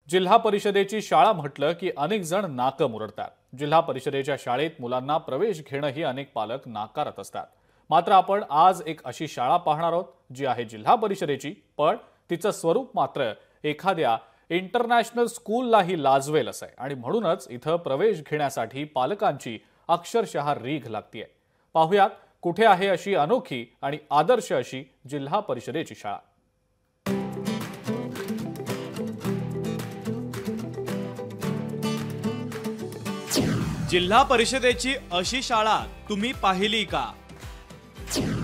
जिल्हा परिषदेची शाळा म्हटलं की अनेक जण नाकं मुरडतात। जिल्हा परिषदेच्या शाळेत मुलांना प्रवेश घेणंही अनेक पालक नाकारत असतात। मात्र आपण आज एक अशी शाळा पाहणार आहोत जी आहे जिल्हा परिषदेची, पण तिचं स्वरूप मात्र एखाद्या इंटरनॅशनल स्कूललाही लाजवेल असं आहे आणि म्हणूनच इथं प्रवेश घेण्यासाठी पालकांची अक्षरशः रीघ लागतीये। पाहुयात कुठे आहे अशी अनोखी आणि आदर्श अशी जिल्हा परिषदेची शाळा। जिल्हा परिषदेची अशी शाळा तुम्ही पाहिली का?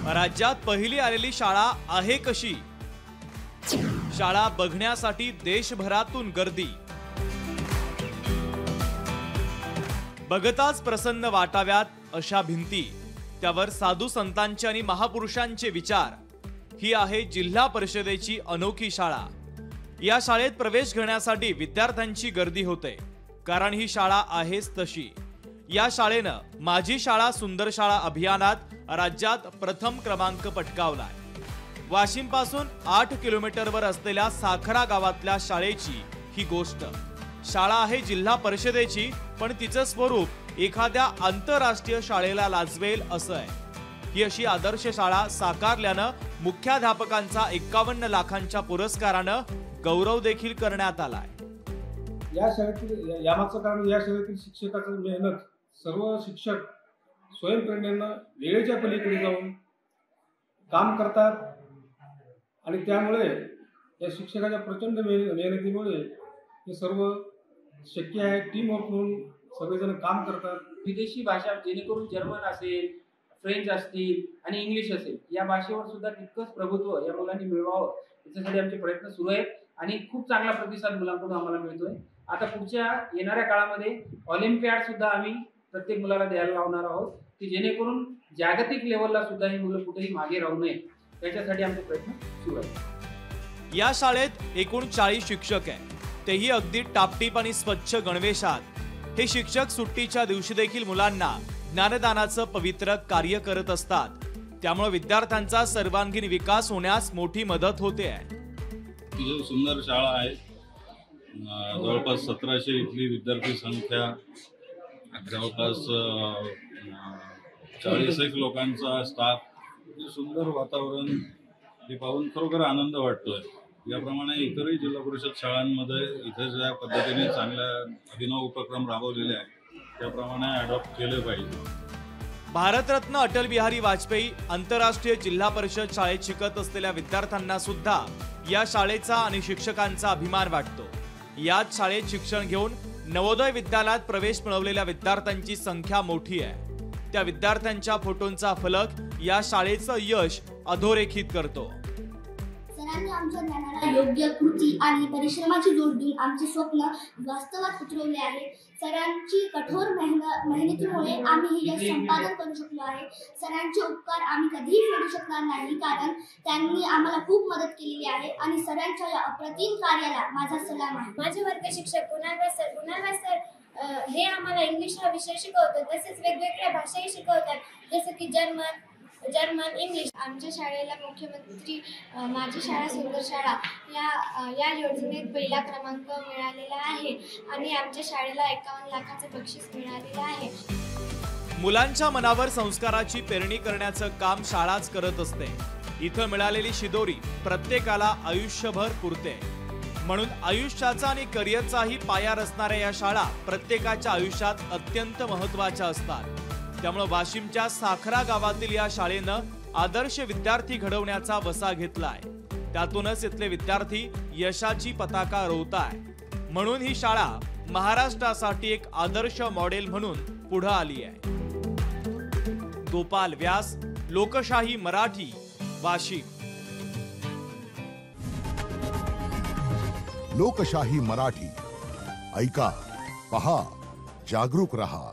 राज्यात पहिली आलेली शाळा आहे कशी? शाळा बघण्यासाठी देशभरातून गर्दी। बघताच प्रसन्न वाटाव्यात अशा भिंती, त्यावर साधू संतांचे आणि महापुरुषांचे विचार। ही आहे जिल्हा परिषदेची अनोखी शाळा। या शाळेत प्रवेश घेण्यासाठी विद्यार्थ्यांची गर्दी होते, कारण ही शाळा आहेच तशी। या शाळेनं माझी शाळा सुंदर शाळा अभियानात राज्यात प्रथम क्रमांक पटकावलाय। वाशिम पासून 8 किलोमीटरवर असलेल्या साखरा गावातल्या शाळेची ही गोष्ट। शाळा आहे जिल्हा परिषदेची, पण तिचं स्वरूप एखाद्या आंतरराष्ट्रीय शाळेला लाजवेल असं आहे। ही अशी आदर्श शाळा साकारल्यानं मुख्याध्यापकांचा 51 लाखांच्या पुरस्कारानं गौरव देखील करण्यात आलाय। या शाळेतील यामागचं कारण या शाळेतील शिक्षकांची मेहनत। सर्व शिक्षक स्वयंप्रेरणेनं वेळेच्या पलीकडे जाऊन काम करतात आणि त्यामुळे या शिक्षकाच्या प्रचंड मेहनतीमुळे हे सर्व शक्य आहे। टीम वर्क म्हणून सगळेजण काम करतात। विदेशी भाषा जेणेकरून जर्मन असेल, फ्रेंच असतील आणि इंग्लिश असेल, या भाषेवर सुद्धा तितकंच प्रभुत्व या मुलांनी मिळवावं याच्यासाठी आमचे प्रयत्न सुरू आहेत आणि खूप चांगला प्रतिसाद मुलांकडून आम्हाला मिळतोय। आता पुढच्या येणाऱ्या काळामध्ये ऑलिम्पियाड सुद्धा आम्ही प्रत्येक मुलाला द्यायला लावणार आहोत, की जेणेकरून जागतिक लेवलला सुद्धा ही मुलं कुठेही मागे राहू नये याच्यासाठी आमचे प्रयत्न सुरू आहेत। या शाळेत एकूण 40 शिक्षक आहेत, तेही अगदी टापटीप आणि स्वच्छ गणवेशात। हे शिक्षक सुट्टीच्या दिवशी देखील मुलांना ज्ञानदानाचं पवित्र कार्य करत असतात, त्यामुळे विद्यार्थ्यांचा सर्वांगीण विकास होण्यास मोठी मदत होते आहे। सुंदर शाळा आहे। जवळपास 1700 इथली विद्यार्थी संख्या, जवळपास 40 लोकांचा स्टाफ, सुंदर वातावरण हे पाहून खरोखर आनंद वाटतोय। याप्रमाणे इतरही जिल्हा परिषद शाळांमध्ये इथे ज्या पद्धतीने चांगल्या अभिनव उपक्रम राबवलेले आहेत त्याप्रमाणे अडॉप्ट केले पाहिजे। भारतरत्न अटल बिहारी वाजपेयी आंतरराष्ट्रीय जिल्हा परिषद शाळेत शिकत असलेल्या विद्यार्थ्यांना सुद्धा या शाळेचा आणि शिक्षकांचा अभिमान वाटतो। याच शाळेत शिक्षण घेऊन नवोदय विद्यालयात प्रवेश मिळवलेल्या विद्यार्थ्यांची संख्या मोठी आहे। त्या विद्यार्थ्यांच्या फोटोंचा फलक या शाळेचं यश अधोरेखित करतो। सरांनी आमच्या ज्ञानाला योग्य कृती आणि परिश्रमाची जोड देऊन आमचे स्वप्न वास्तवात उतरवले आहे। सरांची कठोर मेहनतीमुळे आम्ही हे यश संपादन करू शकलो आहे। सरांचे उपकार आम्ही कधीही फेडू शकणार नाही, कारण त्यांनी आम्हाला खूप मदत केलेली आहे आणि सरांच्या या अप्रतिम कार्याला माझा सलाम आहे। माझे वर्ग शिक्षक गुणालवास सर हे आम्हाला इंग्लिश हा विषय शिकवतात, तसेच वेगवेगळ्या भाषाही शिकवतात, जसं की जर्मन, इंग्लिश। आमच्या शाळेला मुख्यमंत्री माझी शाळा सुंदर शाळा या योजनेत पहिला क्रमांक मिळालेला आहे आणि आमच्या शाळेला 51 लाखाचं बक्षीस मिळालेलं आहे। मुलांच्या मनावर संस्काराची पेरणी करण्याचं काम शाळाच करत असते। इथं मिळालेली शिदोरी प्रत्येकाला आयुष्यभर पुरते, म्हणून आयुष्याचा आणि करिअरचाही पाया रचणाऱ्या या शाळा प्रत्येकाच्या आयुष्यात अत्यंत महत्त्वाच्या असतात। त्यामुळे वाशिमच्या साखरा गावातील या शाळेनं आदर्श विद्यार्थी घडवण्याचा वसा घेतलाय। त्यातूनच इथले विद्यार्थी यशाची पताका रोवताय, म्हणून ही शाळा महाराष्ट्रासाठी एक आदर्श मॉडेल म्हणून पुढे आली आहे। गोपाल व्यास, लोकशाही मराठी, वाशिम। लोकशाही मराठी, ऐका, पहा, जागरूक रहा।